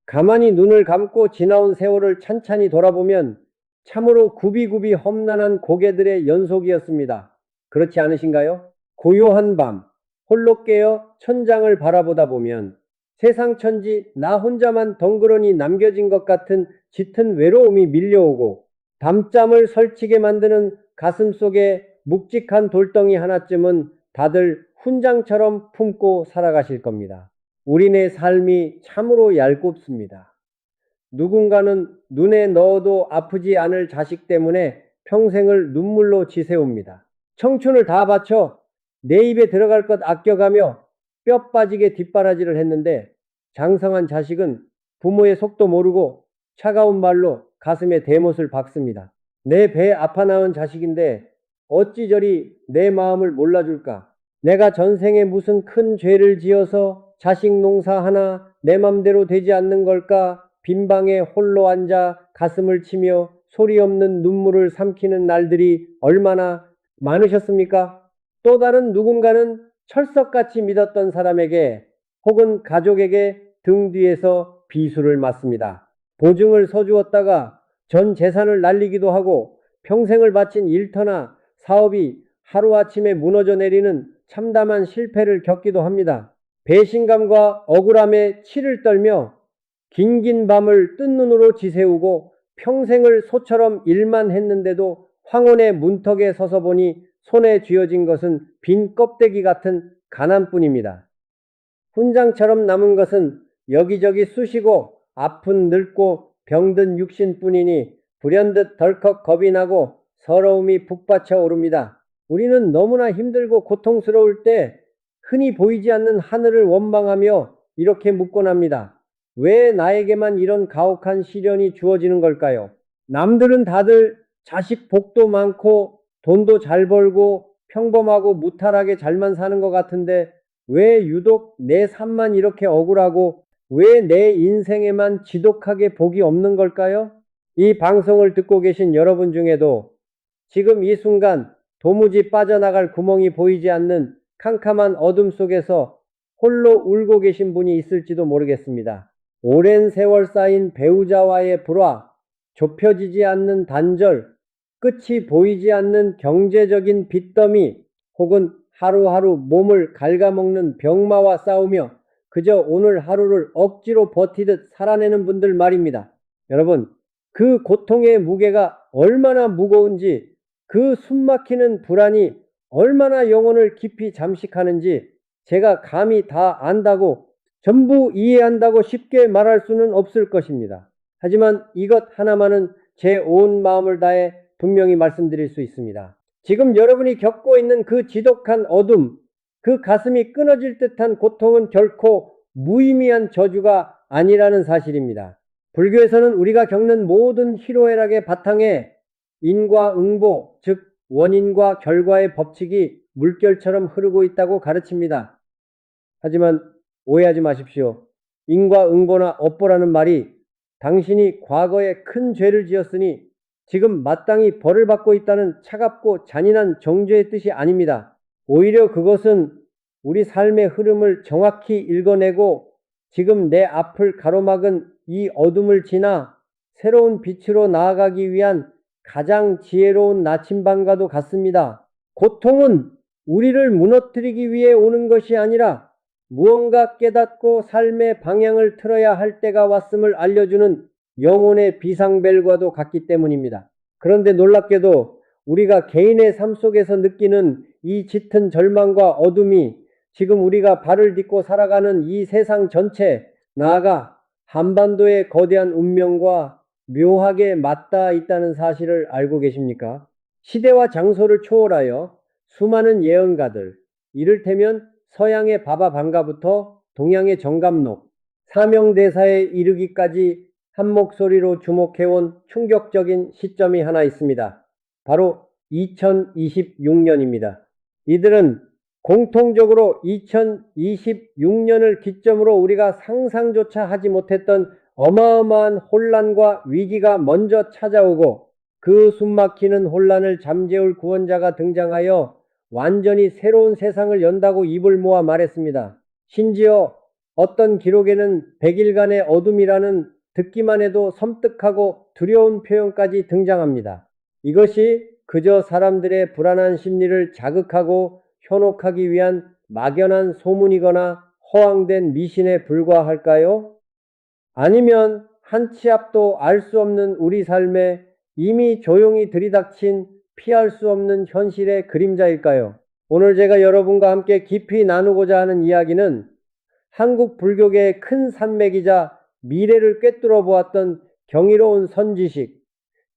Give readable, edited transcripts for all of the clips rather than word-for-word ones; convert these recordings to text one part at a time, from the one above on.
가만히 눈을 감고 지나온 세월을 찬찬히 돌아보면 참으로 굽이굽이 험난한 고개들의 연속이었습니다. 그렇지 않으신가요? 고요한 밤, 홀로 깨어 천장을 바라보다 보면 세상 천지 나 혼자만 덩그러니 남겨진 것 같은 짙은 외로움이 밀려오고 밤잠을 설치게 만드는 가슴 속에 묵직한 돌덩이 하나쯤은 다들 훈장처럼 품고 살아가실 겁니다. 우리네 삶이 참으로 얄궂습니다. 누군가는 눈에 넣어도 아프지 않을 자식 때문에 평생을 눈물로 지새웁니다. 청춘을 다 바쳐 내 입에 들어갈 것 아껴가며 뼈 빠지게 뒷바라지를 했는데 장성한 자식은 부모의 속도 모르고 차가운 말로 가슴에 대못을 박습니다. 내 배 아파 낳은 자식인데 어찌 저리 내 마음을 몰라줄까? 내가 전생에 무슨 큰 죄를 지어서 자식 농사 하나 내 맘대로 되지 않는 걸까? 빈방에 홀로 앉아 가슴을 치며 소리 없는 눈물을 삼키는 날들이 얼마나 많으셨습니까? 또 다른 누군가는 철석같이 믿었던 사람에게 혹은 가족에게 등 뒤에서 비수를 맞습니다. 보증을 서주었다가 전 재산을 날리기도 하고 평생을 바친 일터나 사업이 하루아침에 무너져 내리는 참담한 실패를 겪기도 합니다. 배신감과 억울함에 치를 떨며 긴긴 밤을 뜬 눈으로 지새우고 평생을 소처럼 일만 했는데도 황혼의 문턱에 서서 보니 손에 쥐어진 것은 빈 껍데기 같은 가난뿐입니다. 훈장처럼 남은 것은 여기저기 쑤시고 아픈 늙고 병든 육신뿐이니 불현듯 덜컥 겁이 나고 서러움이 북받쳐 오릅니다. 우리는 너무나 힘들고 고통스러울 때 흔히 보이지 않는 하늘을 원망하며 이렇게 묻곤 합니다. 왜 나에게만 이런 가혹한 시련이 주어지는 걸까요? 남들은 다들 자식 복도 많고 돈도 잘 벌고 평범하고 무탈하게 잘만 사는 것 같은데 왜 유독 내 삶만 이렇게 억울하고 왜 내 인생에만 지독하게 복이 없는 걸까요? 이 방송을 듣고 계신 여러분 중에도 지금 이 순간 도무지 빠져나갈 구멍이 보이지 않는 캄캄한 어둠 속에서 홀로 울고 계신 분이 있을지도 모르겠습니다. 오랜 세월 쌓인 배우자와의 불화, 좁혀지지 않는 단절, 끝이 보이지 않는 경제적인 빚더미, 혹은 하루하루 몸을 갉아먹는 병마와 싸우며 그저 오늘 하루를 억지로 버티듯 살아내는 분들 말입니다. 여러분, 그 고통의 무게가 얼마나 무거운지, 그 숨막히는 불안이 얼마나 영혼을 깊이 잠식하는지 제가 감히 다 안다고, 전부 이해한다고 쉽게 말할 수는 없을 것입니다. 하지만 이것 하나만은 제 온 마음을 다해 분명히 말씀드릴 수 있습니다. 지금 여러분이 겪고 있는 그 지독한 어둠, 그 가슴이 끊어질 듯한 고통은 결코 무의미한 저주가 아니라는 사실입니다. 불교에서는 우리가 겪는 모든 희로애락의 바탕에 인과응보, 즉 원인과 결과의 법칙이 물결처럼 흐르고 있다고 가르칩니다. 하지만 오해하지 마십시오. 인과응보나 업보라는 말이 당신이 과거에 큰 죄를 지었으니 지금 마땅히 벌을 받고 있다는 차갑고 잔인한 정죄의 뜻이 아닙니다. 오히려 그것은 우리 삶의 흐름을 정확히 읽어내고 지금 내 앞을 가로막은 이 어둠을 지나 새로운 빛으로 나아가기 위한 가장 지혜로운 나침반과도 같습니다. 고통은 우리를 무너뜨리기 위해 오는 것이 아니라 무언가 깨닫고 삶의 방향을 틀어야 할 때가 왔음을 알려주는 영혼의 비상벨과도 같기 때문입니다. 그런데 놀랍게도 우리가 개인의 삶 속에서 느끼는 이 짙은 절망과 어둠이 지금 우리가 발을 딛고 살아가는 이 세상 전체, 나아가 한반도의 거대한 운명과 묘하게 맞닿아 있다는 사실을 알고 계십니까? 시대와 장소를 초월하여 수많은 예언가들, 이를테면 서양의 바바방가부터 동양의 정감록, 사명대사에 이르기까지 한 목소리로 주목해온 충격적인 시점이 하나 있습니다. 바로 2026년입니다. 이들은 공통적으로 2026년을 기점으로 우리가 상상조차 하지 못했던 어마어마한 혼란과 위기가 먼저 찾아오고 그 숨막히는 혼란을 잠재울 구원자가 등장하여 완전히 새로운 세상을 연다고 입을 모아 말했습니다. 심지어 어떤 기록에는 100일간의 어둠이라는 듣기만 해도 섬뜩하고 두려운 표현까지 등장합니다. 이것이 그저 사람들의 불안한 심리를 자극하고 현혹하기 위한 막연한 소문이거나 허황된 미신에 불과할까요? 아니면 한 치 앞도 알 수 없는 우리 삶에 이미 조용히 들이닥친 피할 수 없는 현실의 그림자일까요? 오늘 제가 여러분과 함께 깊이 나누고자 하는 이야기는 한국 불교계의 큰 산맥이자 미래를 꿰뚫어 보았던 경이로운 선지식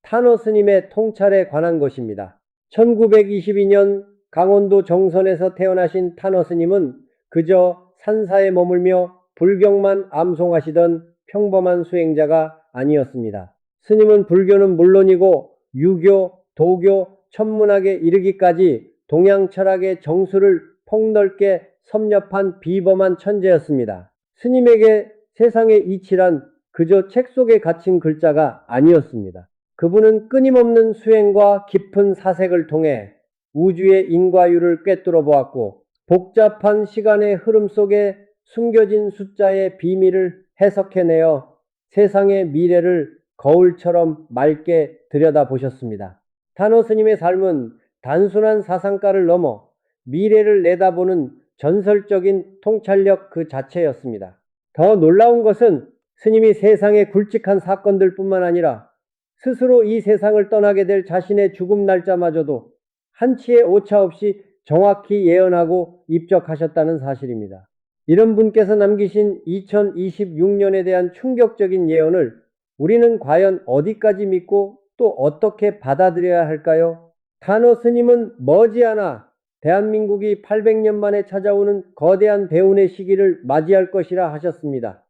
탄호 스님의 통찰에 관한 것입니다. 1922년 강원도 정선에서 태어나신 탄호 스님은 그저 산사에 머물며 불경만 암송하시던 평범한 수행자가 아니었습니다. 스님은 불교는 물론이고 유교, 도교, 천문학에 이르기까지 동양 철학의 정수를 폭넓게 섭렵한 비범한 천재였습니다. 스님에게 세상의 이치란 그저 책 속에 갇힌 글자가 아니었습니다. 그분은 끊임없는 수행과 깊은 사색을 통해 우주의 인과율을 꿰뚫어 보았고 복잡한 시간의 흐름 속에 숨겨진 숫자의 비밀을 해석해내어 세상의 미래를 거울처럼 맑게 들여다보셨습니다. 탄호 스님의 삶은 단순한 사상가를 넘어 미래를 내다보는 전설적인 통찰력 그 자체였습니다. 더 놀라운 것은 스님이 세상의 굵직한 사건들 뿐만 아니라 스스로 이 세상을 떠나게 될 자신의 죽음 날짜마저도 한치의 오차 없이 정확히 예언하고 입적하셨다는 사실입니다. 이런 분께서 남기신 2026년에 대한 충격적인 예언을 우리는 과연 어디까지 믿고 또 어떻게 받아들여야 할까요? 탄호 스님은 머지않아 대한민국이 800년 만에 찾아오는 거대한 대운의 시기를 맞이할 것이라 하셨습니다.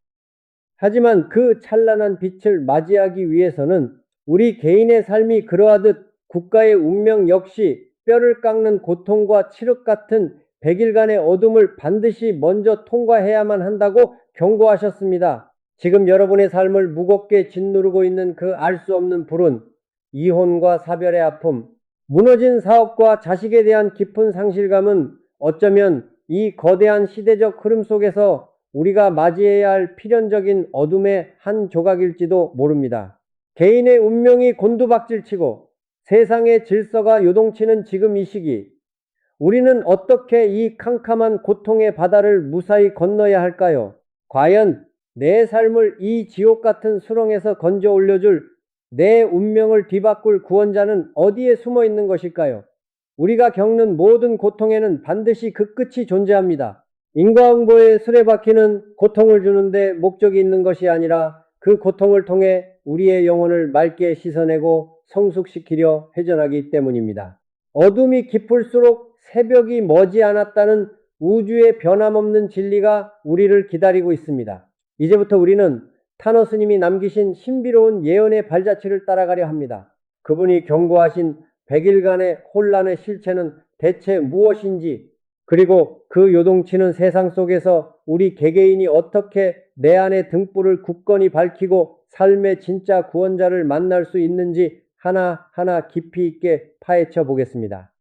하지만 그 찬란한 빛을 맞이하기 위해서는 우리 개인의 삶이 그러하듯 국가의 운명 역시 뼈를 깎는 고통과 칠흑 같은 100일간의 어둠을 반드시 먼저 통과해야만 한다고 경고하셨습니다. 지금 여러분의 삶을 무겁게 짓누르고 있는 그 알 수 없는 불운, 이혼과 사별의 아픔, 무너진 사업과 자식에 대한 깊은 상실감은 어쩌면 이 거대한 시대적 흐름 속에서 우리가 맞이해야 할 필연적인 어둠의 한 조각일지도 모릅니다. 개인의 운명이 곤두박질치고 세상의 질서가 요동치는 지금 이 시기, 우리는 어떻게 이 캄캄한 고통의 바다를 무사히 건너야 할까요? 과연 내 삶을 이 지옥 같은 수렁에서 건져 올려줄 내 운명을 뒤바꿀 구원자는 어디에 숨어 있는 것일까요? 우리가 겪는 모든 고통에는 반드시 그 끝이 존재합니다. 인과응보의 수레바퀴는 고통을 주는데 목적이 있는 것이 아니라 그 고통을 통해 우리의 영혼을 맑게 씻어내고 성숙시키려 회전하기 때문입니다. 어둠이 깊을수록 새벽이 머지않았다는 우주의 변함없는 진리가 우리를 기다리고 있습니다. 이제부터 우리는 탄호 스님이 남기신 신비로운 예언의 발자취를 따라가려 합니다. 그분이 경고하신 100일간의 혼란의 실체는 대체 무엇인지, 그리고 그 요동치는 세상 속에서 우리 개개인이 어떻게 내 안의 등불을 굳건히 밝히고 삶의 진짜 구원자를 만날 수 있는지 하나하나 깊이 있게 파헤쳐 보겠습니다.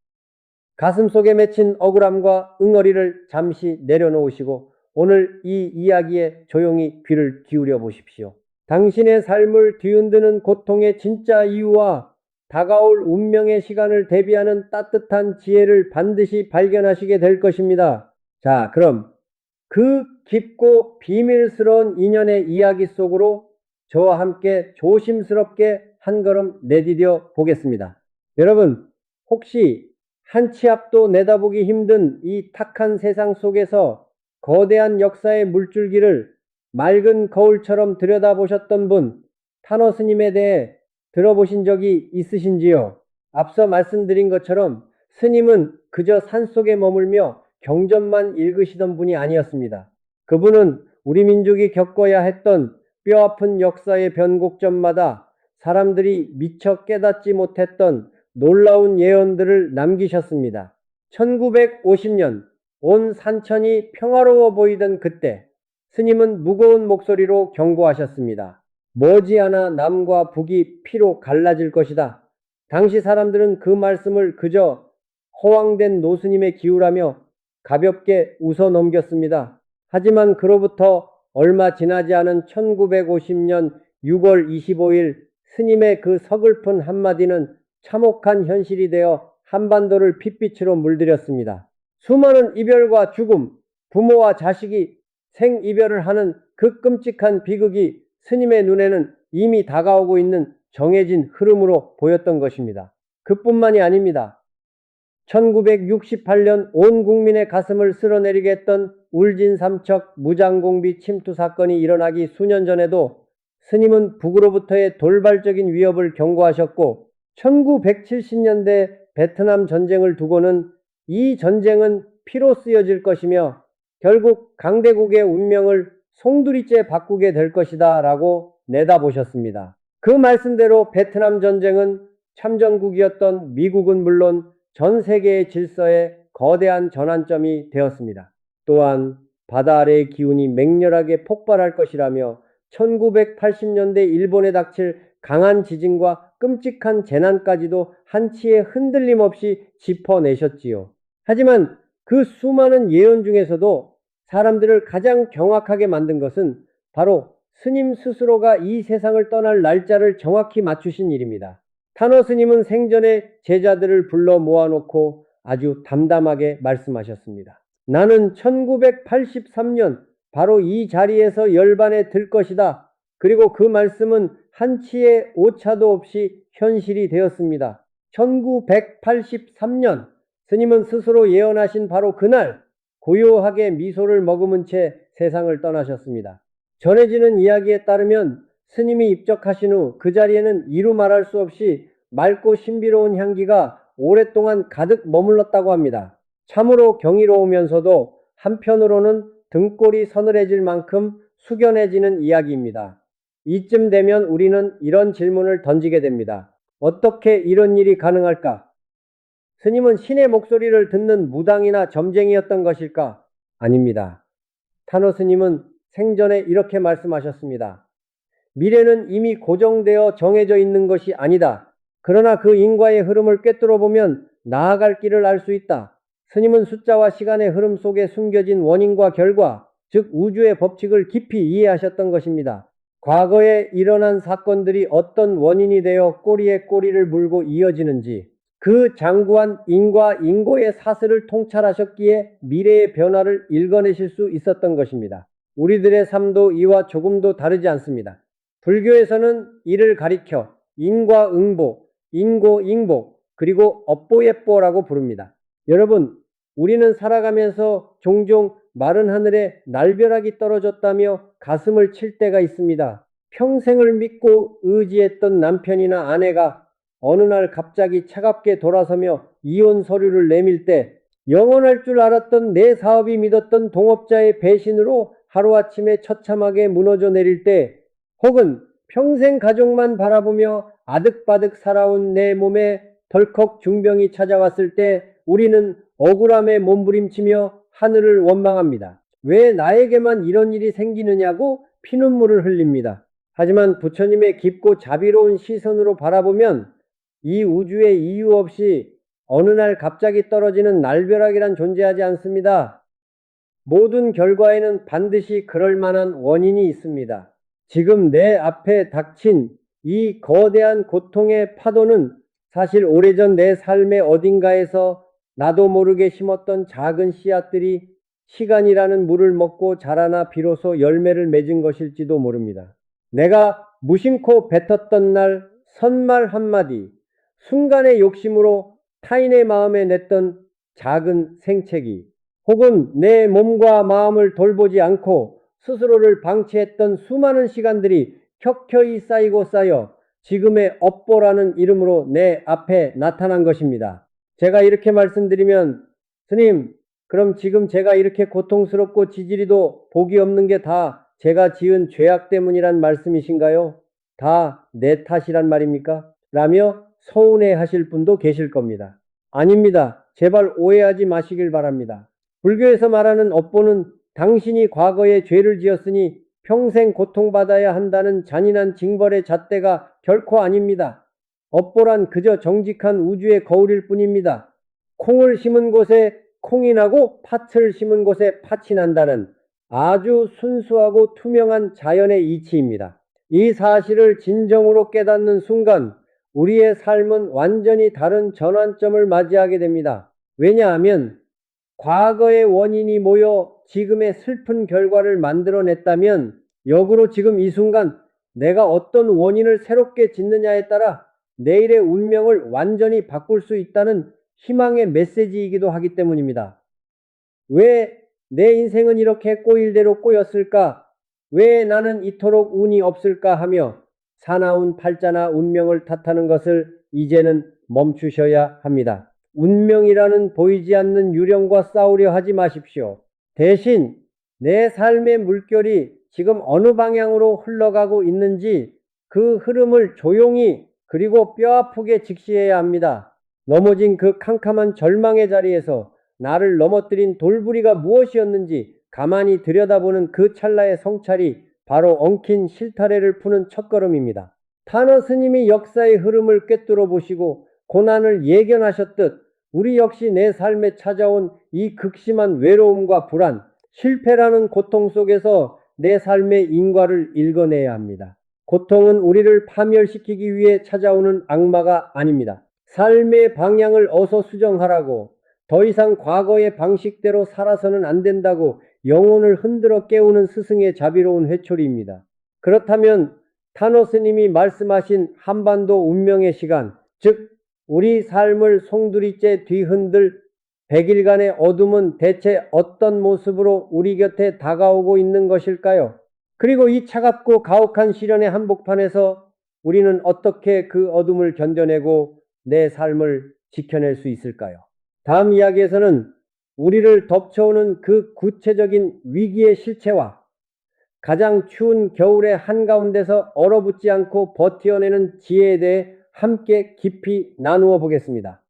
가슴 속에 맺힌 억울함과 응어리를 잠시 내려놓으시고 오늘 이 이야기에 조용히 귀를 기울여 보십시오. 당신의 삶을 뒤흔드는 고통의 진짜 이유와 다가올 운명의 시간을 대비하는 따뜻한 지혜를 반드시 발견하시게 될 것입니다. 자, 그럼 그 깊고 비밀스러운 인연의 이야기 속으로 저와 함께 조심스럽게 한 걸음 내디뎌 보겠습니다. 여러분, 혹시 한 치 앞도 내다보기 힘든 이 탁한 세상 속에서 거대한 역사의 물줄기를 맑은 거울처럼 들여다보셨던 분, 탄호 스님에 대해 들어보신 적이 있으신지요? 앞서 말씀드린 것처럼 스님은 그저 산속에 머물며 경전만 읽으시던 분이 아니었습니다. 그분은 우리 민족이 겪어야 했던 뼈아픈 역사의 변곡점마다 사람들이 미처 깨닫지 못했던 놀라운 예언들을 남기셨습니다. 1950년 온 산천이 평화로워 보이던 그때 스님은 무거운 목소리로 경고하셨습니다. 머지않아 남과 북이 피로 갈라질 것이다. 당시 사람들은 그 말씀을 그저 허황된 노스님의 기우라며 가볍게 웃어 넘겼습니다. 하지만 그로부터 얼마 지나지 않은 1950년 6월 25일 스님의 그 서글픈 한마디는 참혹한 현실이 되어 한반도를 핏빛으로 물들였습니다. 수많은 이별과 죽음, 부모와 자식이 생이별을 하는 그 끔찍한 비극이 스님의 눈에는 이미 다가오고 있는 정해진 흐름으로 보였던 것입니다. 그뿐만이 아닙니다. 1968년 온 국민의 가슴을 쓸어내리게 했던 울진삼척 무장공비 침투 사건이 일어나기 수년 전에도 스님은 북으로부터의 돌발적인 위협을 경고하셨고 1970년대 베트남 전쟁을 두고는 이 전쟁은 피로 쓰여질 것이며 결국 강대국의 운명을 송두리째 바꾸게 될 것이다 라고 내다보셨습니다. 그 말씀대로 베트남 전쟁은 참전국이었던 미국은 물론 전 세계의 질서에 거대한 전환점이 되었습니다. 또한 바다 아래의 기운이 맹렬하게 폭발할 것이라며 1980년대 일본에 닥칠 강한 지진과 끔찍한 재난까지도 한치의 흔들림 없이 짚어내셨지요. 하지만 그 수많은 예언 중에서도 사람들을 가장 경악하게 만든 것은 바로 스님 스스로가 이 세상을 떠날 날짜를 정확히 맞추신 일입니다. 탄어 스님은 생전에 제자들을 불러 모아놓고 아주 담담하게 말씀하셨습니다. 나는 1983년 바로 이 자리에서 열반에 들 것이다. 그리고 그 말씀은 한치의 오차도 없이 현실이 되었습니다. 1983년 스님은 스스로 예언하신 바로 그날 고요하게 미소를 머금은 채 세상을 떠나셨습니다. 전해지는 이야기에 따르면 스님이 입적하신 후 그 자리에는 이루 말할 수 없이 맑고 신비로운 향기가 오랫동안 가득 머물렀다고 합니다. 참으로 경이로우면서도 한편으로는 등골이 서늘해질 만큼 숙연해지는 이야기입니다. 이쯤 되면 우리는 이런 질문을 던지게 됩니다. 어떻게 이런 일이 가능할까? 스님은 신의 목소리를 듣는 무당이나 점쟁이였던 것일까? 아닙니다. 탄어 스님은 생전에 이렇게 말씀하셨습니다. 미래는 이미 고정되어 정해져 있는 것이 아니다. 그러나 그 인과의 흐름을 꿰뚫어 보면 나아갈 길을 알 수 있다. 스님은 숫자와 시간의 흐름 속에 숨겨진 원인과 결과, 즉 우주의 법칙을 깊이 이해하셨던 것입니다. 과거에 일어난 사건들이 어떤 원인이 되어 꼬리에 꼬리를 물고 이어지는지, 그 장구한 인과 인고의 사슬을 통찰하셨기에 미래의 변화를 읽어내실 수 있었던 것입니다. 우리들의 삶도 이와 조금도 다르지 않습니다. 불교에서는 이를 가리켜 인과응보, 인고잉보, 그리고 업보예보라고 부릅니다. 여러분, 우리는 살아가면서 종종 마른 하늘에 날벼락이 떨어졌다며 가슴을 칠 때가 있습니다. 평생을 믿고 의지했던 남편이나 아내가 어느 날 갑자기 차갑게 돌아서며 이혼 서류를 내밀 때, 영원할 줄 알았던 내 사업이 믿었던 동업자의 배신으로 하루아침에 처참하게 무너져 내릴 때, 혹은 평생 가족만 바라보며 아득바득 살아온 내 몸에 덜컥 중병이 찾아왔을 때 우리는 억울함에 몸부림치며 하늘을 원망합니다. 왜 나에게만 이런 일이 생기느냐고 피눈물을 흘립니다. 하지만 부처님의 깊고 자비로운 시선으로 바라보면 이 우주에 이유 없이 어느 날 갑자기 떨어지는 날벼락이란 존재하지 않습니다. 모든 결과에는 반드시 그럴 만한 원인이 있습니다. 지금 내 앞에 닥친 이 거대한 고통의 파도는 사실 오래전 내 삶의 어딘가에서 나도 모르게 심었던 작은 씨앗들이 시간이라는 물을 먹고 자라나 비로소 열매를 맺은 것일지도 모릅니다. 내가 무심코 뱉었던 날 선말 한마디, 순간의 욕심으로 타인의 마음에 냈던 작은 생채기, 혹은 내 몸과 마음을 돌보지 않고 스스로를 방치했던 수많은 시간들이 켜켜이 쌓이고 쌓여 지금의 업보라는 이름으로 내 앞에 나타난 것입니다. 제가 이렇게 말씀드리면, 스님, 그럼 지금 제가 이렇게 고통스럽고 지지리도 복이 없는 게 다 제가 지은 죄악 때문이란 말씀이신가요? 다 내 탓이란 말입니까? 라며 서운해 하실 분도 계실 겁니다. 아닙니다. 제발 오해하지 마시길 바랍니다. 불교에서 말하는 업보는 당신이 과거에 죄를 지었으니 평생 고통받아야 한다는 잔인한 징벌의 잣대가 결코 아닙니다. 업보란 그저 정직한 우주의 거울일 뿐입니다. 콩을 심은 곳에 콩이 나고 팥을 심은 곳에 팥이 난다는 아주 순수하고 투명한 자연의 이치입니다. 이 사실을 진정으로 깨닫는 순간 우리의 삶은 완전히 다른 전환점을 맞이하게 됩니다. 왜냐하면 과거의 원인이 모여 지금의 슬픈 결과를 만들어냈다면 역으로 지금 이 순간 내가 어떤 원인을 새롭게 짓느냐에 따라 내일의 운명을 완전히 바꿀 수 있다는 희망의 메시지이기도 하기 때문입니다. 왜 내 인생은 이렇게 꼬일 대로 꼬였을까? 왜 나는 이토록 운이 없을까 하며 사나운 팔자나 운명을 탓하는 것을 이제는 멈추셔야 합니다. 운명이라는 보이지 않는 유령과 싸우려 하지 마십시오. 대신 내 삶의 물결이 지금 어느 방향으로 흘러가고 있는지 그 흐름을 조용히 그리고 뼈아프게 직시해야 합니다. 넘어진 그 캄캄한 절망의 자리에서 나를 넘어뜨린 돌부리가 무엇이었는지 가만히 들여다보는 그 찰나의 성찰이 바로 엉킨 실타래를 푸는 첫걸음입니다. 타너 스님이 역사의 흐름을 꿰뚫어 보시고 고난을 예견하셨듯 우리 역시 내 삶에 찾아온 이 극심한 외로움과 불안, 실패라는 고통 속에서 내 삶의 인과를 읽어내야 합니다. 고통은 우리를 파멸시키기 위해 찾아오는 악마가 아닙니다. 삶의 방향을 어서 수정하라고, 더 이상 과거의 방식대로 살아서는 안 된다고 영혼을 흔들어 깨우는 스승의 자비로운 회초리입니다. 그렇다면 타노 스님이 말씀하신 한반도 운명의 시간, 즉 우리 삶을 송두리째 뒤흔들 100일간의 어둠은 대체 어떤 모습으로 우리 곁에 다가오고 있는 것일까요? 그리고 이 차갑고 가혹한 시련의 한복판에서 우리는 어떻게 그 어둠을 견뎌내고 내 삶을 지켜낼 수 있을까요? 다음 이야기에서는 우리를 덮쳐오는 그 구체적인 위기의 실체와 가장 추운 겨울의 한가운데서 얼어붙지 않고 버텨내는 지혜에 대해 함께 깊이 나누어 보겠습니다.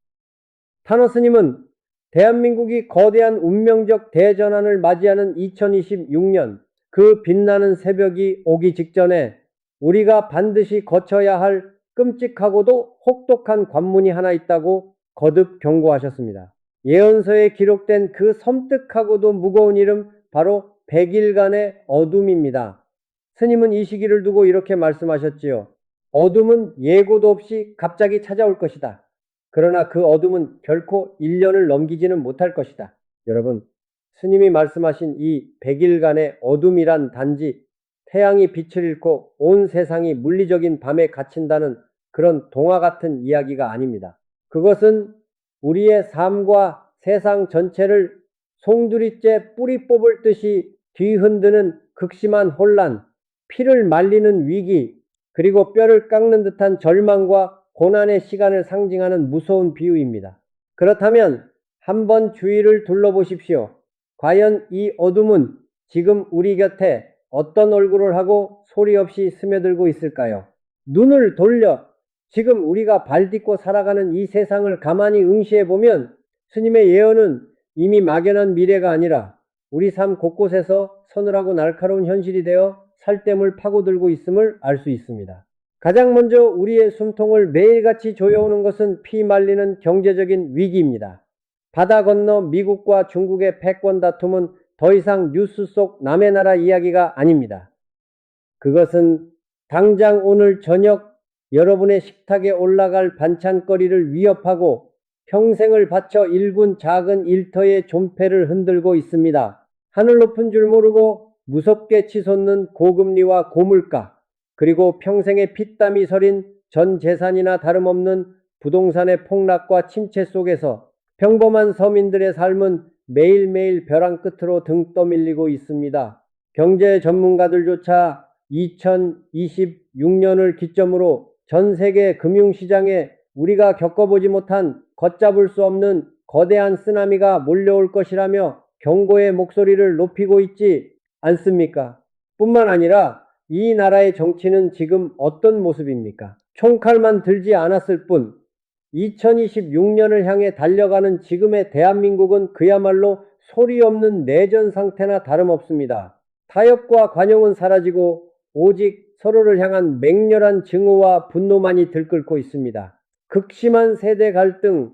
타노 스님은 대한민국이 거대한 운명적 대전환을 맞이하는 2026년 그 빛나는 새벽이 오기 직전에 우리가 반드시 거쳐야 할 끔찍하고도 혹독한 관문이 하나 있다고 거듭 경고하셨습니다. 예언서에 기록된 그 섬뜩하고도 무거운 이름 바로 100일간의 어둠입니다. 스님은 이 시기를 두고 이렇게 말씀하셨지요. 어둠은 예고도 없이 갑자기 찾아올 것이다. 그러나 그 어둠은 결코 1년을 넘기지는 못할 것이다. 여러분, 스님이 말씀하신 이 100일간의 어둠이란 단지 태양이 빛을 잃고 온 세상이 물리적인 밤에 갇힌다는 그런 동화 같은 이야기가 아닙니다. 그것은 우리의 삶과 세상 전체를 송두리째 뿌리 뽑을 듯이 뒤흔드는 극심한 혼란, 피를 말리는 위기, 그리고 뼈를 깎는 듯한 절망과 고난의 시간을 상징하는 무서운 비유입니다. 그렇다면 한번 주위를 둘러보십시오. 과연 이 어둠은 지금 우리 곁에 어떤 얼굴을 하고 소리 없이 스며들고 있을까요? 눈을 돌려 지금 우리가 발딛고 살아가는 이 세상을 가만히 응시해 보면 스님의 예언은 이미 막연한 미래가 아니라 우리 삶 곳곳에서 서늘하고 날카로운 현실이 되어 살댐을 파고들고 있음을 알 수 있습니다. 가장 먼저 우리의 숨통을 매일같이 조여오는 것은 피 말리는 경제적인 위기입니다. 바다 건너 미국과 중국의 패권 다툼은 더 이상 뉴스 속 남의 나라 이야기가 아닙니다. 그것은 당장 오늘 저녁 여러분의 식탁에 올라갈 반찬거리를 위협하고 평생을 바쳐 일군 작은 일터의 존폐를 흔들고 있습니다. 하늘 높은 줄 모르고 무섭게 치솟는 고금리와 고물가, 그리고 평생의 피땀이 서린 전 재산이나 다름없는 부동산의 폭락과 침체 속에서 평범한 서민들의 삶은 매일매일 벼랑 끝으로 등 떠밀리고 있습니다. 경제 전문가들조차 2026년을 기점으로 전 세계 금융시장에 우리가 겪어보지 못한 걷잡을 수 없는 거대한 쓰나미가 몰려올 것이라며 경고의 목소리를 높이고 있지 않습니까? 뿐만 아니라 이 나라의 정치는 지금 어떤 모습입니까? 총칼만 들지 않았을 뿐 2026년을 향해 달려가는 지금의 대한민국은 그야말로 소리 없는 내전 상태나 다름없습니다. 타협과 관용은 사라지고 오직 서로를 향한 맹렬한 증오와 분노만이 들끓고 있습니다. 극심한 세대 갈등,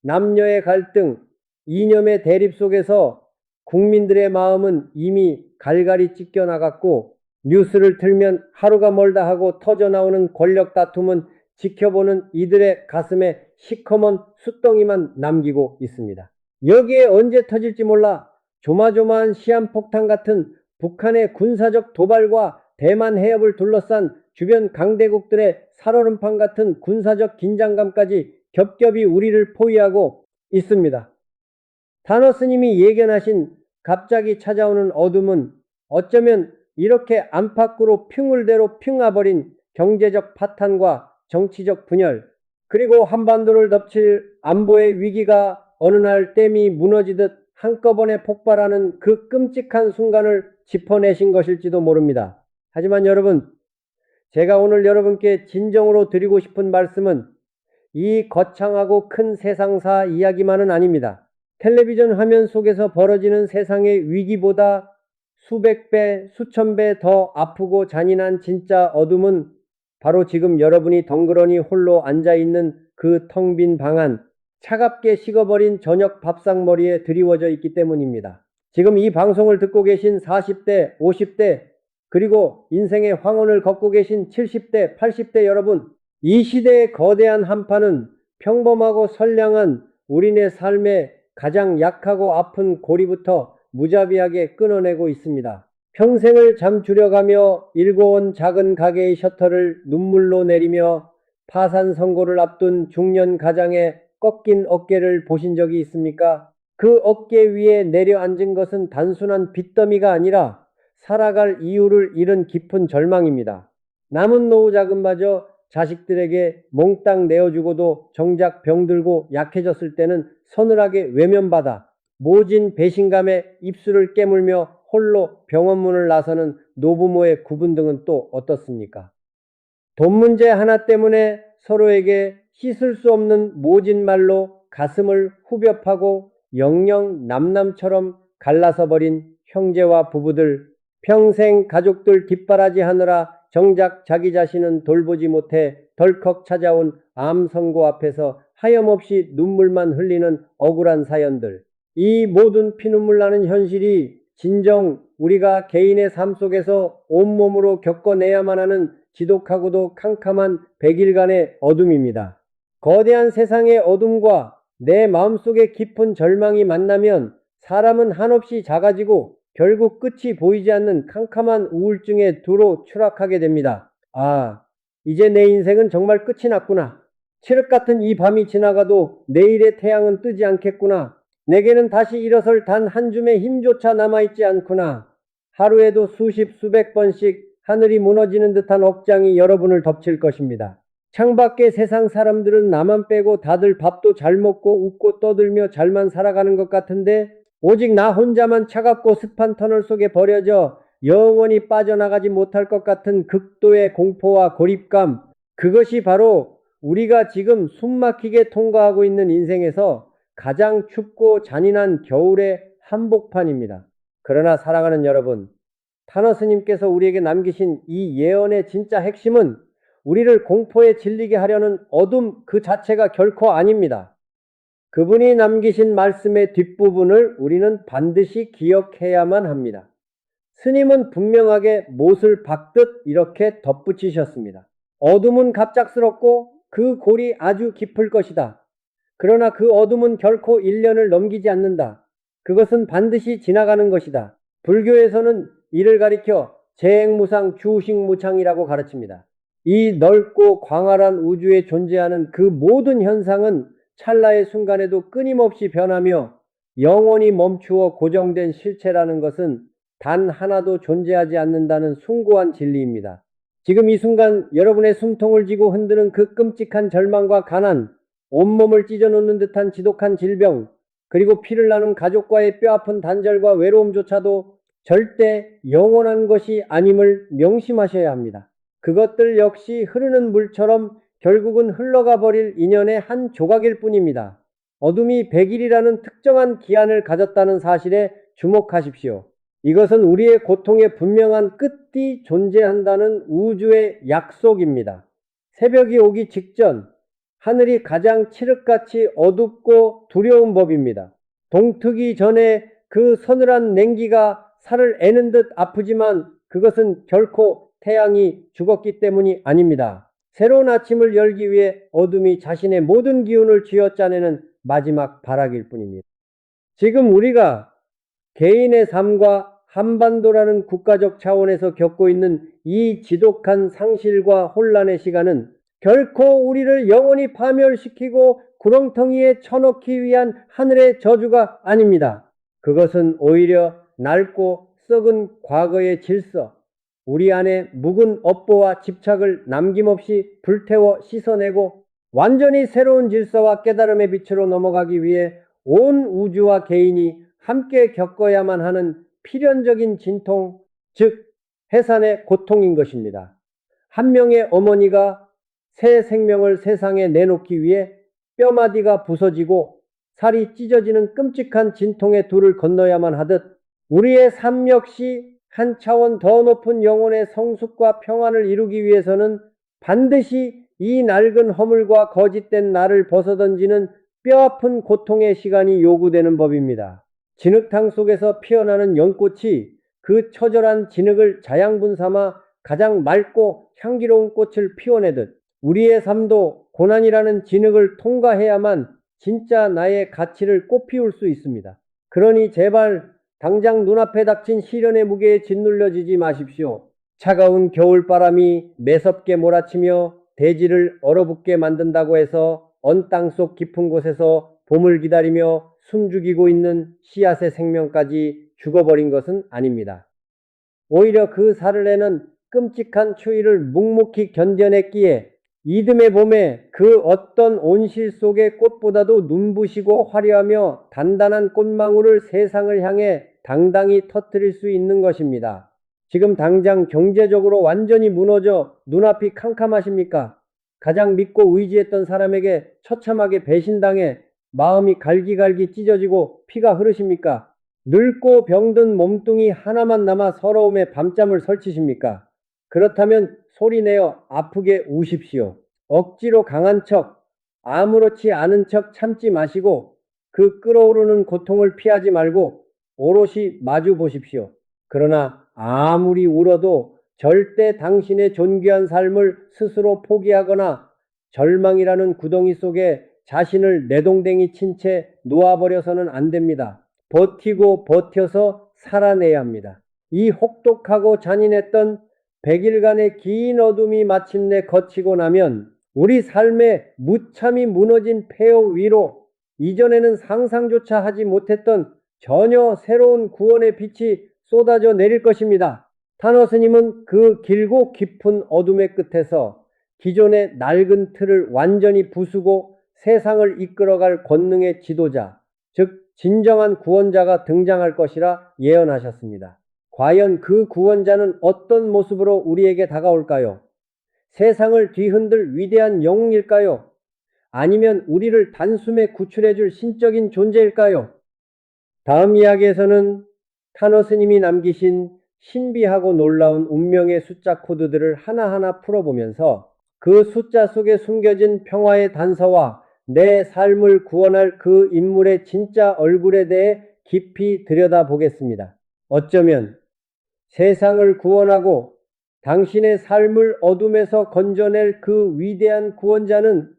남녀의 갈등, 이념의 대립 속에서 국민들의 마음은 이미 갈갈이 찢겨나갔고 뉴스를 틀면 하루가 멀다 하고 터져나오는 권력 다툼은 지켜보는 이들의 가슴에 시커먼 숫덩이만 남기고 있습니다. 여기에 언제 터질지 몰라 조마조마한 시한폭탄 같은 북한의 군사적 도발과 대만 해협을 둘러싼 주변 강대국들의 살얼음판 같은 군사적 긴장감까지 겹겹이 우리를 포위하고 있습니다. 타노스님이 예견하신 갑자기 찾아오는 어둠은 어쩌면 이렇게 안팎으로 핑울대로 핑아버린 경제적 파탄과 정치적 분열, 그리고 한반도를 덮칠 안보의 위기가 어느 날 댐이 무너지듯 한꺼번에 폭발하는 그 끔찍한 순간을 짚어내신 것일지도 모릅니다. 하지만 여러분, 제가 오늘 여러분께 진정으로 드리고 싶은 말씀은 이 거창하고 큰 세상사 이야기만은 아닙니다. 텔레비전 화면 속에서 벌어지는 세상의 위기보다 수백 배, 수천 배 더 아프고 잔인한 진짜 어둠은 바로 지금 여러분이 덩그러니 홀로 앉아있는 그 텅 빈 방 안, 차갑게 식어버린 저녁 밥상머리에 드리워져 있기 때문입니다. 지금 이 방송을 듣고 계신 40대, 50대, 그리고 인생의 황혼을 걷고 계신 70대, 80대 여러분, 이 시대의 거대한 한파는 평범하고 선량한 우리네 삶의 가장 약하고 아픈 고리부터 무자비하게 끊어내고 있습니다. 평생을 잠주려가며 일궈온 작은 가게의 셔터를 눈물로 내리며 파산 선고를 앞둔 중년 가장의 꺾인 어깨를 보신 적이 있습니까? 그 어깨 위에 내려앉은 것은 단순한 빚더미가 아니라 살아갈 이유를 잃은 깊은 절망입니다. 남은 노후 자금마저 자식들에게 몽땅 내어주고도 정작 병들고 약해졌을 때는 서늘하게 외면받아 모진 배신감에 입술을 깨물며 홀로 병원 문을 나서는 노부모의 구분 등은 또 어떻습니까? 돈 문제 하나 때문에 서로에게 씻을 수 없는 모진 말로 가슴을 후벼 파고 영영 남남처럼 갈라서 버린 형제와 부부들, 평생 가족들 뒷바라지 하느라 정작 자기 자신은 돌보지 못해 덜컥 찾아온 암 선고 앞에서 하염없이 눈물만 흘리는 억울한 사연들, 이 모든 피눈물 나는 현실이 진정 우리가 개인의 삶 속에서 온몸으로 겪어내야만 하는 지독하고도 캄캄한 100일간의 어둠입니다. 거대한 세상의 어둠과 내 마음속의 깊은 절망이 만나면 사람은 한없이 작아지고 결국 끝이 보이지 않는 캄캄한 우울증에 두로 추락하게 됩니다. 아, 이제 내 인생은 정말 끝이 났구나. 칠흑 같은 이 밤이 지나가도 내일의 태양은 뜨지 않겠구나. 내게는 다시 일어설 단 한 줌의 힘조차 남아있지 않구나. 하루에도 수십 수백 번씩 하늘이 무너지는 듯한 억장이 여러분을 덮칠 것입니다. 창밖의 세상 사람들은 나만 빼고 다들 밥도 잘 먹고 웃고 떠들며 잘만 살아가는 것 같은데 오직 나 혼자만 차갑고 습한 터널 속에 버려져 영원히 빠져나가지 못할 것 같은 극도의 공포와 고립감, 그것이 바로 우리가 지금 숨막히게 통과하고 있는 인생에서 가장 춥고 잔인한 겨울의 한복판입니다. 그러나 사랑하는 여러분, 타너스님께서 우리에게 남기신 이 예언의 진짜 핵심은 우리를 공포에 질리게 하려는 어둠 그 자체가 결코 아닙니다. 그분이 남기신 말씀의 뒷부분을 우리는 반드시 기억해야만 합니다. 스님은 분명하게 못을 박듯 이렇게 덧붙이셨습니다. 어둠은 갑작스럽고 그 골이 아주 깊을 것이다. 그러나 그 어둠은 결코 1년을 넘기지 않는다. 그것은 반드시 지나가는 것이다. 불교에서는 이를 가리켜 재행무상 주식무창이라고 가르칩니다. 이 넓고 광활한 우주에 존재하는 그 모든 현상은 찰나의 순간에도 끊임없이 변하며 영원히 멈추어 고정된 실체라는 것은 단 하나도 존재하지 않는다는 숭고한 진리입니다. 지금 이 순간 여러분의 숨통을 쥐고 흔드는 그 끔찍한 절망과 가난, 온몸을 찢어놓는 듯한 지독한 질병, 그리고 피를 나눈 가족과의 뼈아픈 단절과 외로움조차도 절대 영원한 것이 아님을 명심하셔야 합니다. 그것들 역시 흐르는 물처럼 결국은 흘러가 버릴 인연의 한 조각일 뿐입니다. 어둠이 100일이라는 특정한 기한을 가졌다는 사실에 주목하십시오. 이것은 우리의 고통의 분명한 끝이 존재한다는 우주의 약속입니다. 새벽이 오기 직전 하늘이 가장 칠흑같이 어둡고 두려운 법입니다. 동트기 전에 그 서늘한 냉기가 살을 애는 듯 아프지만 그것은 결코 태양이 죽었기 때문이 아닙니다. 새로운 아침을 열기 위해 어둠이 자신의 모든 기운을 쥐어짜내는 마지막 발악일 뿐입니다. 지금 우리가 개인의 삶과 한반도라는 국가적 차원에서 겪고 있는 이 지독한 상실과 혼란의 시간은 결코 우리를 영원히 파멸시키고 구렁텅이에 쳐넣기 위한 하늘의 저주가 아닙니다. 그것은 오히려 낡고 썩은 과거의 질서, 우리 안에 묵은 업보와 집착을 남김없이 불태워 씻어내고 완전히 새로운 질서와 깨달음의 빛으로 넘어가기 위해 온 우주와 개인이 함께 겪어야만 하는 필연적인 진통, 즉 해산의 고통인 것입니다. 한 명의 어머니가 새 생명을 세상에 내놓기 위해 뼈마디가 부서지고 살이 찢어지는 끔찍한 진통의 둘을 건너야만 하듯 우리의 삶 역시 한 차원 더 높은 영혼의 성숙과 평안을 이루기 위해서는 반드시 이 낡은 허물과 거짓된 나를 벗어던지는 뼈아픈 고통의 시간이 요구되는 법입니다. 진흙탕 속에서 피어나는 연꽃이 그 처절한 진흙을 자양분 삼아 가장 맑고 향기로운 꽃을 피워내듯 우리의 삶도 고난이라는 진흙을 통과해야만 진짜 나의 가치를 꽃피울 수 있습니다. 그러니 제발 당장 눈앞에 닥친 시련의 무게에 짓눌려지지 마십시오. 차가운 겨울바람이 매섭게 몰아치며 대지를 얼어붙게 만든다고 해서 언 땅 속 깊은 곳에서 봄을 기다리며 숨죽이고 있는 씨앗의 생명까지 죽어버린 것은 아닙니다. 오히려 그 사르레는 끔찍한 추위를 묵묵히 견뎌냈기에 이듬해 봄에 그 어떤 온실 속의 꽃보다도 눈부시고 화려하며 단단한 꽃망울을 세상을 향해 당당히 터뜨릴 수 있는 것입니다. 지금 당장 경제적으로 완전히 무너져 눈앞이 캄캄하십니까? 가장 믿고 의지했던 사람에게 처참하게 배신당해 마음이 갈기갈기 찢어지고 피가 흐르십니까? 늙고 병든 몸뚱이 하나만 남아 서러움에 밤잠을 설치십니까? 그렇다면 소리내어 아프게 우십시오. 억지로 강한 척, 아무렇지 않은 척 참지 마시고 그 끓어오르는 고통을 피하지 말고 오롯이 마주 보십시오. 그러나 아무리 울어도 절대 당신의 존귀한 삶을 스스로 포기하거나 절망이라는 구덩이 속에 자신을 내동댕이 친 채 놓아버려서는 안 됩니다. 버티고 버텨서 살아내야 합니다. 이 혹독하고 잔인했던 100일간의 긴 어둠이 마침내 거치고 나면 우리 삶의 무참히 무너진 폐허 위로 이전에는 상상조차 하지 못했던 전혀 새로운 구원의 빛이 쏟아져 내릴 것입니다. 타노스님은 그 길고 깊은 어둠의 끝에서 기존의 낡은 틀을 완전히 부수고 세상을 이끌어갈 권능의 지도자, 즉 진정한 구원자가 등장할 것이라 예언하셨습니다. 과연 그 구원자는 어떤 모습으로 우리에게 다가올까요? 세상을 뒤흔들 위대한 영웅일까요? 아니면 우리를 단숨에 구출해줄 신적인 존재일까요? 다음 이야기에서는 타노스님이 남기신 신비하고 놀라운 운명의 숫자 코드들을 하나하나 풀어보면서 그 숫자 속에 숨겨진 평화의 단서와 내 삶을 구원할 그 인물의 진짜 얼굴에 대해 깊이 들여다보겠습니다. 어쩌면 세상을 구원하고 당신의 삶을 어둠에서 건져낼 그 위대한 구원자는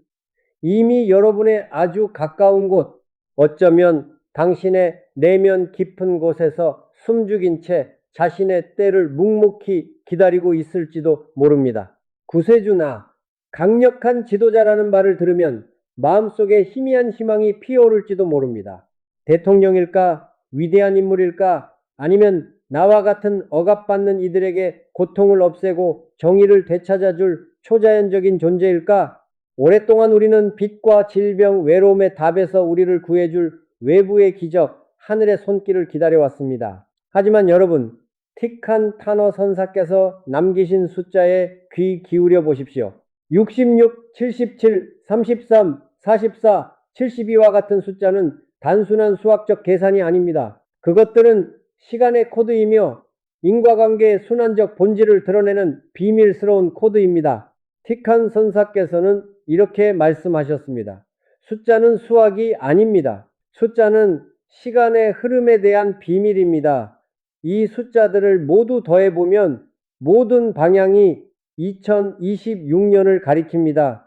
이미 여러분의 아주 가까운 곳, 어쩌면 당신의 내면 깊은 곳에서 숨죽인 채 자신의 때를 묵묵히 기다리고 있을지도 모릅니다. 구세주나 강력한 지도자라는 말을 들으면 마음속에 희미한 희망이 피어오를지도 모릅니다. 대통령일까? 위대한 인물일까? 아니면 나와 같은 억압받는 이들에게 고통을 없애고 정의를 되찾아줄 초자연적인 존재일까? 오랫동안 우리는 빛과 질병, 외로움의 답에서 우리를 구해줄 외부의 기적, 하늘의 손길을 기다려왔습니다. 하지만 여러분, 티칸 타노 선사께서 남기신 숫자에 귀 기울여 보십시오. 66, 77, 33, 44, 72와 같은 숫자는 단순한 수학적 계산이 아닙니다. 그것들은 시간의 코드이며 인과관계의 순환적 본질을 드러내는 비밀스러운 코드입니다. 티칸 선사께서는 이렇게 말씀하셨습니다. 숫자는 수학이 아닙니다. 숫자는 시간의 흐름에 대한 비밀입니다. 이 숫자들을 모두 더해보면 모든 방향이 2026년을 가리킵니다.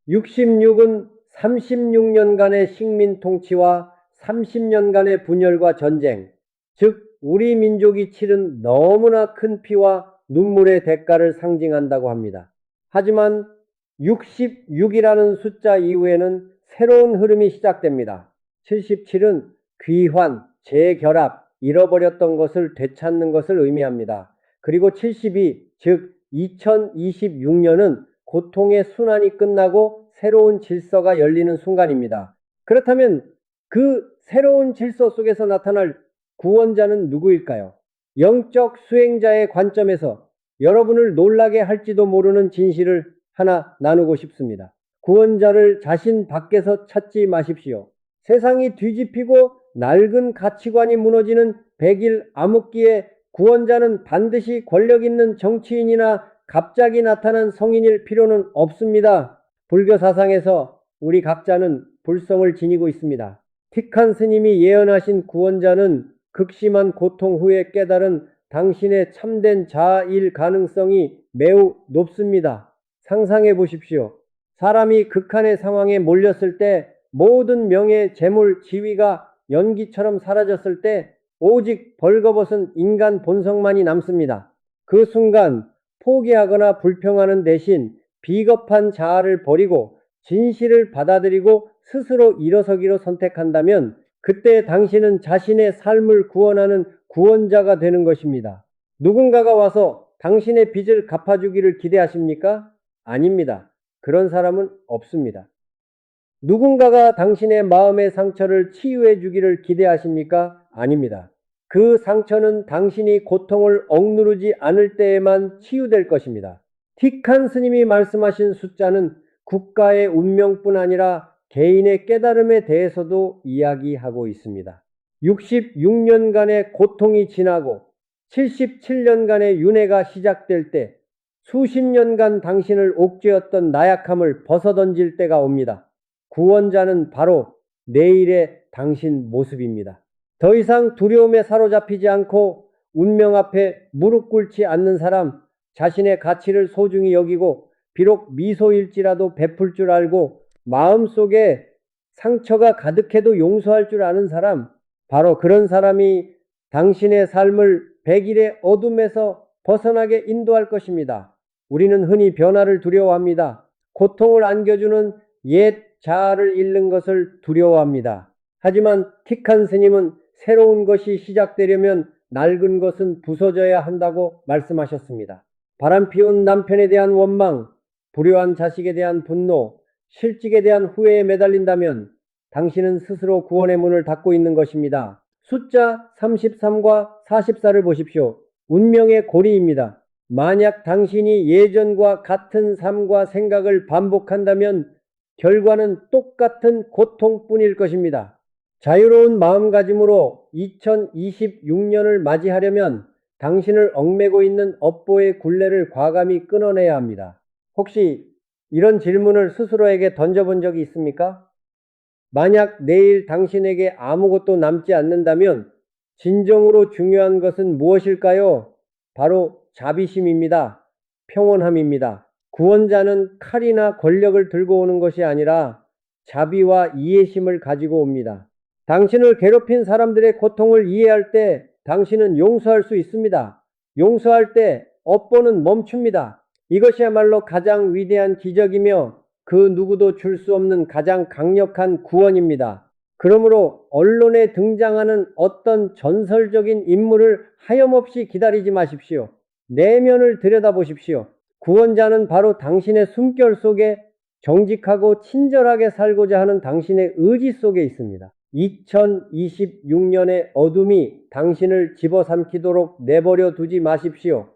66은 36년간의 식민 통치와 30년간의 분열과 전쟁, 즉 우리 민족이 치른 너무나 큰 피와 눈물의 대가를 상징한다고 합니다. 하지만 66이라는 숫자 이후에는 새로운 흐름이 시작됩니다. 77은 귀환, 재결합, 잃어버렸던 것을 되찾는 것을 의미합니다. 그리고 72, 즉 2026년은 고통의 순환이 끝나고 새로운 질서가 열리는 순간입니다. 그렇다면 그 새로운 질서 속에서 나타날 구원자는 누구일까요? 영적 수행자의 관점에서 여러분을 놀라게 할지도 모르는 진실을 하나 나누고 싶습니다. 구원자를 자신 밖에서 찾지 마십시오. 세상이 뒤집히고 낡은 가치관이 무너지는 100일 암흑기에 구원자는 반드시 권력 있는 정치인이나 갑자기 나타난 성인일 필요는 없습니다. 불교 사상에서 우리 각자는 불성을 지니고 있습니다. 티칸 스님이 예언하신 구원자는 극심한 고통 후에 깨달은 당신의 참된 자아일 가능성이 매우 높습니다. 상상해 보십시오. 사람이 극한의 상황에 몰렸을 때 모든 명예, 재물, 지위가 연기처럼 사라졌을 때 오직 벌거벗은 인간 본성만이 남습니다. 그 순간 포기하거나 불평하는 대신 비겁한 자아를 버리고 진실을 받아들이고 스스로 일어서기로 선택한다면 그때 당신은 자신의 삶을 구원하는 구원자가 되는 것입니다. 누군가가 와서 당신의 빚을 갚아주기를 기대하십니까? 아닙니다. 그런 사람은 없습니다. 누군가가 당신의 마음의 상처를 치유해 주기를 기대하십니까? 아닙니다. 그 상처는 당신이 고통을 억누르지 않을 때에만 치유될 것입니다. 티칸 스님이 말씀하신 숫자는 국가의 운명뿐 아니라 개인의 깨달음에 대해서도 이야기하고 있습니다. 66년간의 고통이 지나고 77년간의 윤회가 시작될 때 수십 년간 당신을 옥죄었던 나약함을 벗어던질 때가 옵니다. 구원자는 바로 내일의 당신 모습입니다. 더 이상 두려움에 사로잡히지 않고 운명 앞에 무릎 꿇지 않는 사람, 자신의 가치를 소중히 여기고 비록 미소일지라도 베풀 줄 알고 마음속에 상처가 가득해도 용서할 줄 아는 사람, 바로 그런 사람이 당신의 삶을 100일의 어둠에서 벗어나게 인도할 것입니다. 우리는 흔히 변화를 두려워합니다. 고통을 안겨주는 옛 자아를 잃는 것을 두려워합니다. 하지만 티칸 스님은 새로운 것이 시작되려면 낡은 것은 부서져야 한다고 말씀하셨습니다. 바람피운 남편에 대한 원망, 불효한 자식에 대한 분노, 실직에 대한 후회에 매달린다면 당신은 스스로 구원의 문을 닫고 있는 것입니다. 숫자 33과 44를 보십시오. 운명의 고리입니다. 만약 당신이 예전과 같은 삶과 생각을 반복한다면 결과는 똑같은 고통뿐일 것입니다. 자유로운 마음가짐으로 2026년을 맞이하려면 당신을 얽매고 있는 업보의 굴레를 과감히 끊어내야 합니다. 혹시 이런 질문을 스스로에게 던져본 적이 있습니까? 만약 내일 당신에게 아무것도 남지 않는다면 진정으로 중요한 것은 무엇일까요? 바로 자비심입니다. 평온함입니다. 구원자는 칼이나 권력을 들고 오는 것이 아니라 자비와 이해심을 가지고 옵니다. 당신을 괴롭힌 사람들의 고통을 이해할 때 당신은 용서할 수 있습니다. 용서할 때 업보는 멈춥니다. 이것이야말로 가장 위대한 기적이며 그 누구도 줄 수 없는 가장 강력한 구원입니다. 그러므로 언론에 등장하는 어떤 전설적인 인물을 하염없이 기다리지 마십시오. 내면을 들여다보십시오. 구원자는 바로 당신의 숨결 속에 정직하고 친절하게 살고자 하는 당신의 의지 속에 있습니다. 2026년의 어둠이 당신을 집어삼키도록 내버려 두지 마십시오.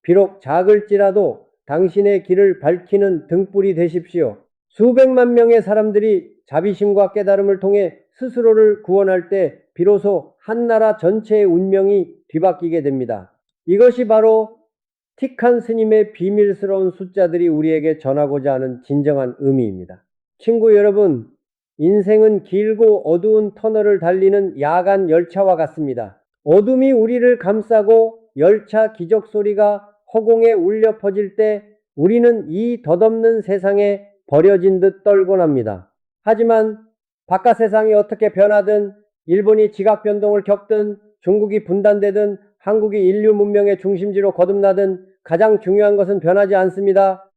비록 작을지라도 당신의 길을 밝히는 등불이 되십시오. 수백만 명의 사람들이 자비심과 깨달음을 통해 스스로를 구원할 때 비로소 한 나라 전체의 운명이 뒤바뀌게 됩니다. 이것이 바로 티칸 스님의 비밀스러운 숫자들이 우리에게 전하고자 하는 진정한 의미입니다. 친구 여러분, 인생은 길고 어두운 터널을 달리는 야간 열차와 같습니다. 어둠이 우리를 감싸고 열차 기적 소리가 허공에 울려 퍼질 때 우리는 이 덧없는 세상에 버려진 듯 떨곤 합니다. 하지만 바깥 세상이 어떻게 변하든, 일본이 지각 변동을 겪든, 중국이 분단되든, 한국이 인류 문명의 중심지로 거듭나든 가장 중요한 것은 변하지 않습니다.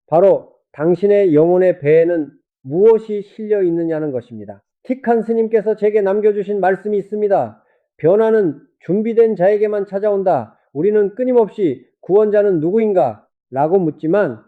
바로 당신의 영혼의 배에는 무엇이 실려 있느냐는 것입니다. 틱한 스님께서 제게 남겨주신 말씀이 있습니다. 변화는 준비된 자에게만 찾아온다. 우리는 끊임없이 구원자는 누구인가? 라고 묻지만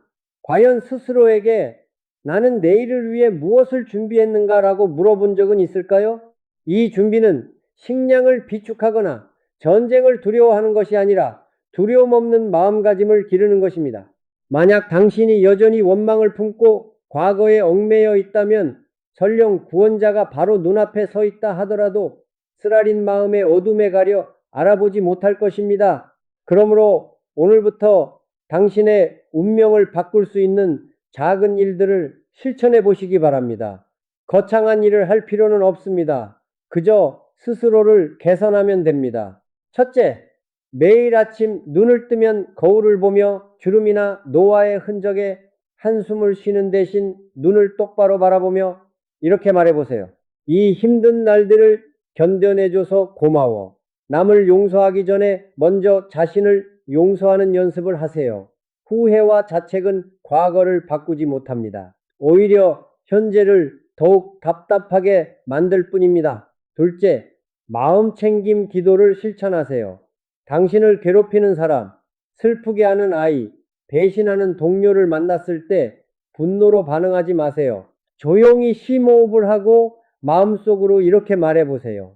과연 스스로에게 나는 내일을 위해 무엇을 준비했는가? 라고 물어본 적은 있을까요? 이 준비는 식량을 비축하거나 전쟁을 두려워하는 것이 아니라 두려움 없는 마음가짐을 기르는 것입니다. 만약 당신이 여전히 원망을 품고 과거에 얽매여 있다면 설령 구원자가 바로 눈앞에 서 있다 하더라도 쓰라린 마음의 어둠에 가려 알아보지 못할 것입니다. 그러므로 오늘부터 당신의 운명을 바꿀 수 있는 작은 일들을 실천해 보시기 바랍니다. 거창한 일을 할 필요는 없습니다. 그저 스스로를 개선하면 됩니다. 첫째, 매일 아침 눈을 뜨면 거울을 보며 주름이나 노화의 흔적에 한숨을 쉬는 대신 눈을 똑바로 바라보며 이렇게 말해보세요. 이 힘든 날들을 견뎌내줘서 고마워. 남을 용서하기 전에 먼저 자신을 용서하는 연습을 하세요. 후회와 자책은 과거를 바꾸지 못합니다. 오히려 현재를 더욱 답답하게 만들 뿐입니다. 둘째, 마음챙김 기도를 실천하세요. 당신을 괴롭히는 사람, 슬프게 하는 아이, 배신하는 동료를 만났을 때 분노로 반응하지 마세요. 조용히 심호흡을 하고 마음속으로 이렇게 말해보세요.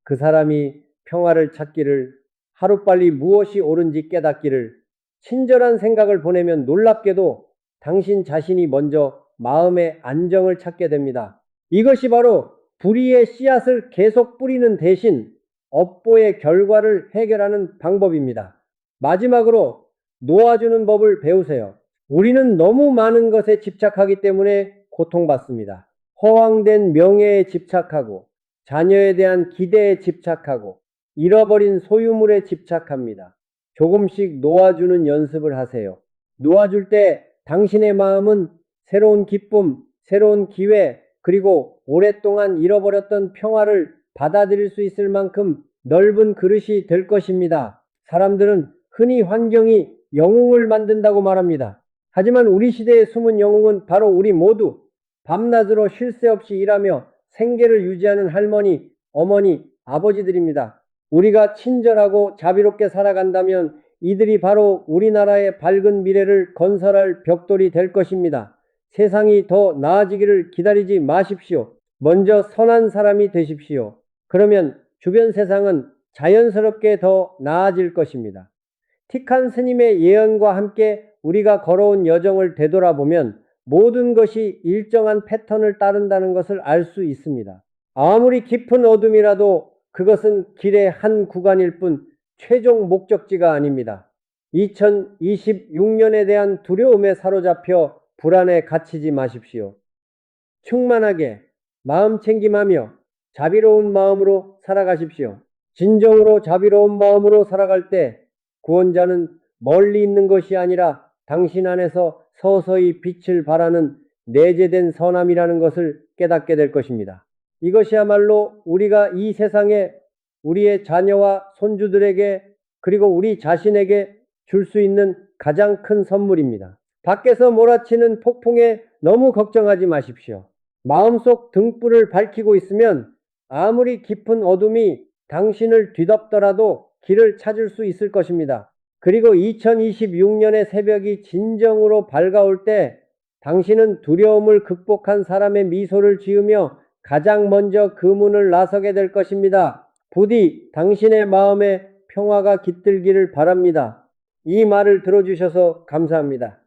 그 사람이 평화를 찾기를, 하루빨리 무엇이 옳은지 깨닫기를, 친절한 생각을 보내면 놀랍게도 당신 자신이 먼저 마음의 안정을 찾게 됩니다. 이것이 바로 불의의 씨앗을 계속 뿌리는 대신 업보의 결과를 해결하는 방법입니다. 마지막으로 놓아주는 법을 배우세요. 우리는 너무 많은 것에 집착하기 때문에 고통받습니다. 허황된 명예에 집착하고 자녀에 대한 기대에 집착하고 잃어버린 소유물에 집착합니다. 조금씩 놓아주는 연습을 하세요. 놓아줄 때 당신의 마음은 새로운 기쁨, 새로운 기회, 그리고 오랫동안 잃어버렸던 평화를 받아들일 수 있을 만큼 넓은 그릇이 될 것입니다. 사람들은 흔히 환경이 영웅을 만든다고 말합니다. 하지만 우리 시대의 숨은 영웅은 바로 우리 모두 밤낮으로 쉴 새 없이 일하며 생계를 유지하는 할머니, 어머니, 아버지들입니다. 우리가 친절하고 자비롭게 살아간다면 이들이 바로 우리나라의 밝은 미래를 건설할 벽돌이 될 것입니다. 세상이 더 나아지기를 기다리지 마십시오. 먼저 선한 사람이 되십시오. 그러면 주변 세상은 자연스럽게 더 나아질 것입니다. 틱한 스님의 예언과 함께 우리가 걸어온 여정을 되돌아보면 모든 것이 일정한 패턴을 따른다는 것을 알 수 있습니다. 아무리 깊은 어둠이라도 그것은 길의 한 구간일 뿐 최종 목적지가 아닙니다. 2026년에 대한 두려움에 사로잡혀 불안에 갇히지 마십시오. 충만하게 마음챙김하며 자비로운 마음으로 살아가십시오. 진정으로 자비로운 마음으로 살아갈 때 구원자는 멀리 있는 것이 아니라 당신 안에서 서서히 빛을 발하는 내재된 선함이라는 것을 깨닫게 될 것입니다. 이것이야말로 우리가 이 세상에 우리의 자녀와 손주들에게 그리고 우리 자신에게 줄 수 있는 가장 큰 선물입니다. 밖에서 몰아치는 폭풍에 너무 걱정하지 마십시오. 마음속 등불을 밝히고 있으면 아무리 깊은 어둠이 당신을 뒤덮더라도 길을 찾을 수 있을 것입니다. 그리고 2026년의 새벽이 진정으로 밝아올 때 당신은 두려움을 극복한 사람의 미소를 지으며 가장 먼저 그 문을 나서게 될 것입니다. 부디 당신의 마음에 평화가 깃들기를 바랍니다. 이 말을 들어주셔서 감사합니다.